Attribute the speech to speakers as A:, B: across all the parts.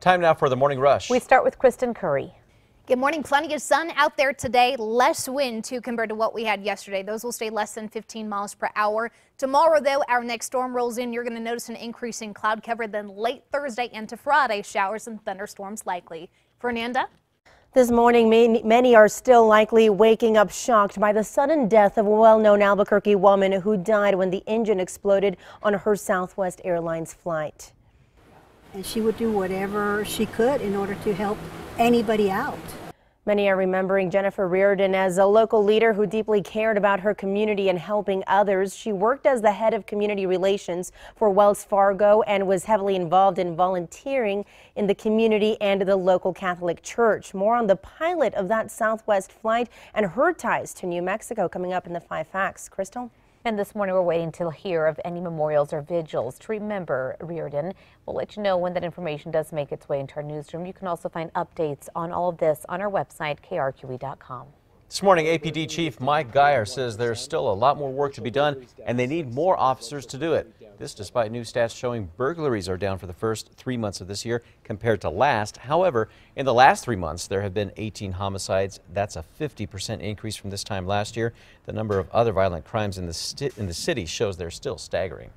A: Time now for the morning rush.
B: We start with Kristen Curry.
C: Good morning. Plenty of sun out there today. Less wind too compared to what we had yesterday. Those will stay less than 15 miles per hour. Tomorrow, though, our next storm rolls in. You're going to notice an increase in cloud cover. Then late Thursday into Friday, showers and thunderstorms likely. Fernanda?
B: This morning, many are still likely waking up shocked by the sudden death of a well-known Albuquerque woman who died when the engine exploded on her Southwest Airlines flight.
D: And she would do whatever she could in order to help anybody out.
B: Many are remembering Jennifer Riordan as a local leader who deeply cared about her community and helping others. She worked as the head of community relations for Wells Fargo and was heavily involved in volunteering in the community and the local Catholic Church. More on the pilot of that Southwest flight and her ties to New Mexico coming up in the 5 Facts. Crystal?
E: And this morning we're waiting to hear of any memorials or vigils to remember Riordan. We'll let you know when that information does make its way into our newsroom. You can also find updates on all of this on our website, KRQE.com.
A: This morning, APD Chief Mike Geyer says there's still a lot more work to be done and they need more officers to do it. This despite new stats showing burglaries are down for the first 3 months of this year compared to last. However, in the last 3 months, there have been 18 homicides. That's a 50% increase from this time last year. The number of other violent crimes in the city shows they're still staggering.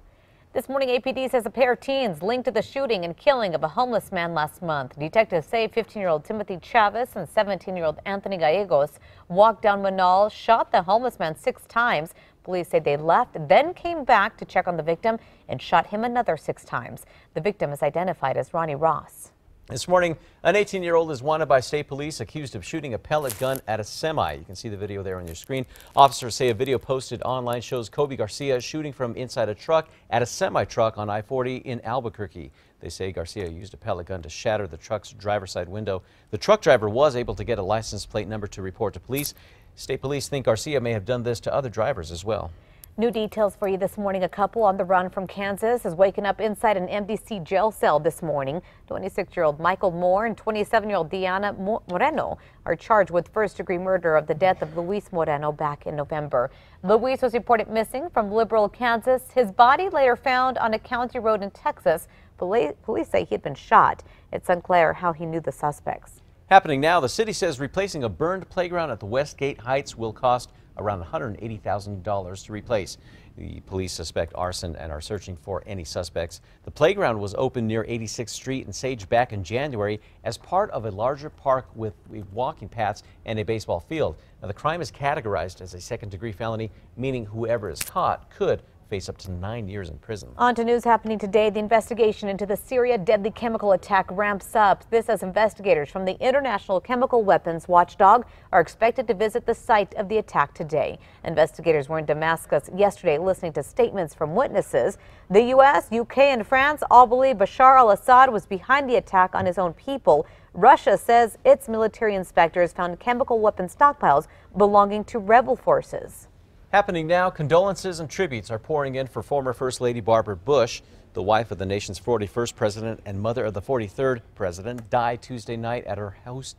E: This morning, APD says a pair of teens linked to the shooting and killing of a homeless man last month. Detectives say 15-year-old Timothy Chavez and 17-year-old Anthony Gallegos walked down Manal, shot the homeless man 6 times. Police say they left, then came back to check on the victim and shot him another 6 times. The victim is identified as Ronnie Ross.
A: This morning, an 18-year-old is wanted by state police accused of shooting a pellet gun at a semi. You can see the video there on your screen. Officers say a video posted online shows Kobe Garcia shooting from inside a truck at a semi-truck on I-40 in Albuquerque. They say Garcia used a pellet gun to shatter the truck's driver's side window. The truck driver was able to get a license plate number to report to police. State police think Garcia may have done this to other drivers as well.
E: New details for you this morning. A couple on the run from Kansas is waking up inside an MDC jail cell this morning. 26-year-old Michael Moore and 27-year-old Diana Moreno are charged with first-degree murder of the death of Luis Moreno back in November. Luis was reported missing from Liberal, Kansas. His body later found on a county road in Texas. Police say he had been shot. It's unclear how he knew the suspects.
A: Happening now, the city says replacing a burned playground at the Westgate Heights will cost around $180,000 to replace. The police suspect arson and are searching for any suspects. The playground was opened near 86th Street and Sage back in January as part of a larger park with walking paths and a baseball field. Now, the crime is categorized as a second-degree felony, meaning whoever is caught could face up to 9 years in prison.
E: On to news happening today. The investigation into the Syria deadly chemical attack ramps up. This as investigators from the International Chemical Weapons Watchdog are expected to visit the site of the attack today. Investigators were in Damascus yesterday listening to statements from witnesses. The U.S., UK, and France all believe Bashar al-Assad was behind the attack on his own people. Russia says its military inspectors found chemical weapon stockpiles belonging to rebel forces.
A: Happening now, condolences and tributes are pouring in for former First Lady Barbara Bush. The wife of the nation's 41st president and mother of the 43rd president died Tuesday night at her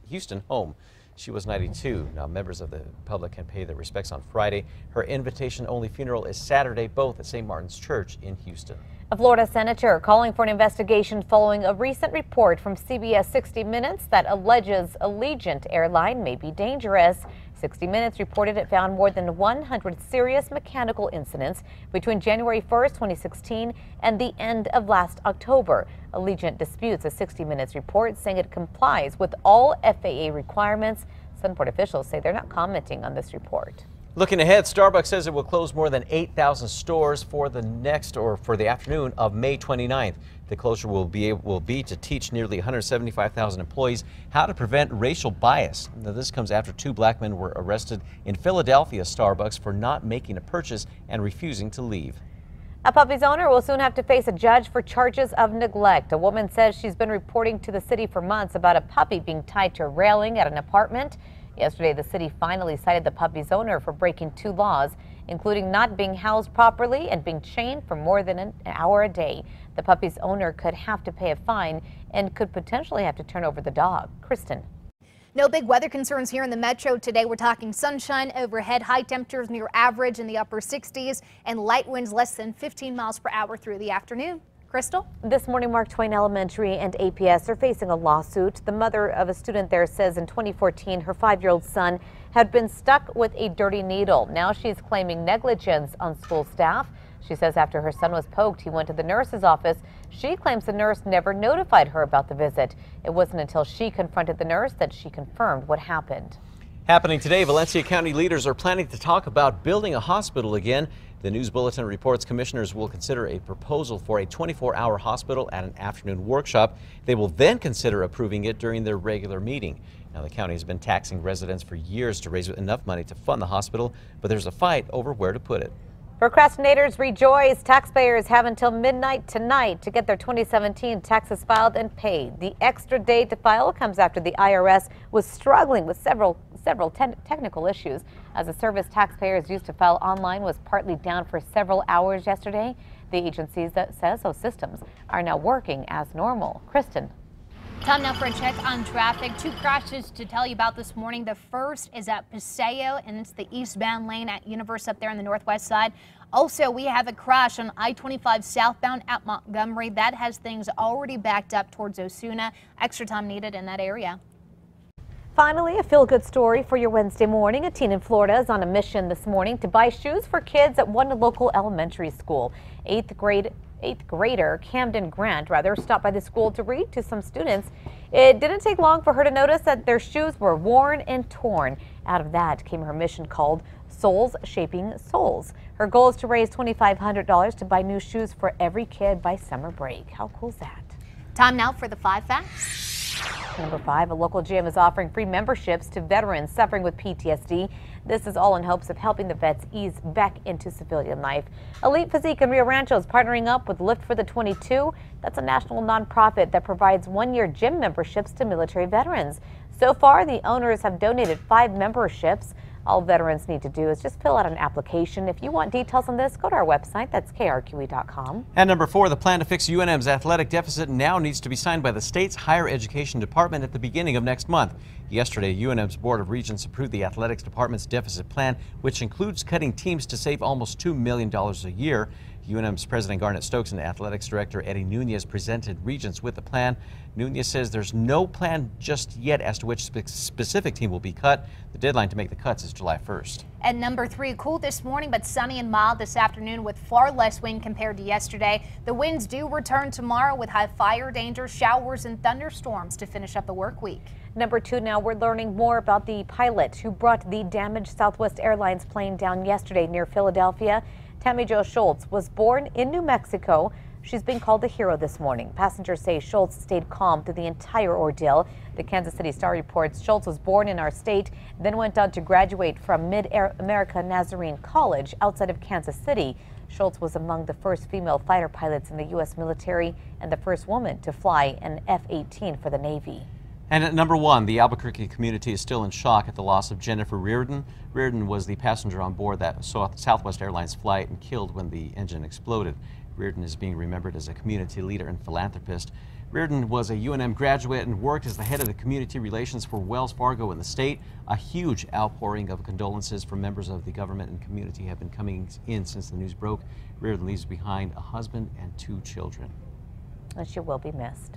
A: Houston home. She was 92. Now, members of the public can pay their respects on Friday. Her invitation-only funeral is Saturday, both at St. Martin's Church in Houston.
E: A Florida senator calling for an investigation following a recent report from CBS 60 Minutes that alleges Allegiant airline may be dangerous. 60 Minutes reported it found more than 100 serious mechanical incidents between January 1st, 2016 and the end of last October. Allegiant disputes a 60 Minutes report, saying it complies with all FAA requirements. Sunport officials say they're not commenting on this report.
A: Looking ahead, Starbucks says it will close more than 8,000 stores for the afternoon of May 29th. The closure will be to teach nearly 175,000 employees how to prevent racial bias. Now, this comes after 2 black men were arrested in Philadelphia Starbucks for not making a purchase and refusing to leave.
E: A puppy's owner will soon have to face a judge for charges of neglect. A woman says she's been reporting to the city for months about a puppy being tied to a railing at an apartment. Yesterday, the city finally cited the puppy's owner for breaking 2 laws, including not being housed properly and being chained for more than an hour a day. The puppy's owner could have to pay a fine and could potentially have to turn over the dog. Kristen.
C: No big weather concerns here in the metro today. We're talking sunshine overhead, high temperatures near average in the upper 60s, and light winds less than 15 miles per hour through the afternoon. Crystal?
E: This morning, Mark Twain Elementary and APS are facing a lawsuit. The mother of a student there says in 2014, her 5-year-old son had been stuck with a dirty needle. Now she's claiming negligence on school staff. She says after her son was poked, he went to the nurse's office. She claims the nurse never notified her about the visit. It wasn't until she confronted the nurse that she confirmed what happened.
A: Happening today, Valencia County leaders are planning to talk about building a hospital again. The news bulletin reports commissioners will consider a proposal for a 24-hour hospital at an afternoon workshop. They will then consider approving it during their regular meeting. Now, the county has been taxing residents for years to raise enough money to fund the hospital, but there's a fight over where to put it.
E: Procrastinators rejoice. Taxpayers have until midnight tonight to get their 2017 taxes filed and paid. The extra day to file comes after the IRS was struggling with several technical issues. As a service taxpayers used to file online was partly down for several hours yesterday. The agency says those systems are now working as normal. Kristen.
C: Time now for a check on traffic. 2 crashes to tell you about this morning. The first is at Paseo, and it's the eastbound lane at Universe up there on the northwest side. Also, we have a crash on I-25 southbound at Montgomery. That has things already backed up towards Osuna. Extra time needed in that area.
E: Finally, a feel-good story for your Wednesday morning. A teen in Florida is on a mission this morning to buy shoes for kids at one local elementary school. 8th grader Camden Grant stopped by the school to read to some students. It didn't take long for her to notice that their shoes were worn and torn. Out of that came her mission called Souls Shaping Souls. Her goal is to raise $2,500 to buy new shoes for every kid by summer break. How cool is that?
C: Time now for the 5 facts.
E: Number 5, a local gym is offering free memberships to veterans suffering with PTSD. This is all in hopes of helping the vets ease back into civilian life. Elite Physique in Rio Rancho is partnering up with Lift for the 22. That's a national nonprofit that provides 1-year gym memberships to military veterans. So far, the owners have donated 5 memberships. All veterans need to do is just fill out an application. If you want details on this, go to our website. That's KRQE.com.
A: And number 4, the plan to fix UNM's athletic deficit now needs to be signed by the state's higher education department at the beginning of next month. Yesterday, UNM's Board of Regents approved the athletics department's deficit plan, which includes cutting teams to save almost $2 million a year. UNM's President Garnett Stokes and Athletics Director Eddie Nunez presented Regents with the plan. Nunez says there's no plan just yet as to which specific team will be cut. The deadline to make the cuts is July 1st.
C: And number 3, cool this morning, but sunny and mild this afternoon with far less wind compared to yesterday. The winds do return tomorrow with high fire danger, showers and thunderstorms to finish up the work week.
E: Number 2, now we're learning more about the pilot who brought the damaged Southwest Airlines plane down yesterday near Philadelphia. Tammy Jo Schultz was born in New Mexico. She's being called a hero this morning. Passengers say Schultz stayed calm through the entire ordeal. The Kansas City Star reports Schultz was born in our state, then went on to graduate from Mid-America Nazarene College outside of Kansas City. Schultz was among the first female fighter pilots in the U.S. military and the first woman to fly an F-18 for the Navy.
A: And at number 1, the Albuquerque community is still in shock at the loss of Jennifer Riordan. Riordan was the passenger on board that Southwest Airlines flight and killed when the engine exploded. Riordan is being remembered as a community leader and philanthropist. Riordan was a UNM graduate and worked as the head of the community relations for Wells Fargo in the state. A huge outpouring of condolences from members of the government and community have been coming in since the news broke. Riordan leaves behind a husband and 2 children.
E: And she will be missed.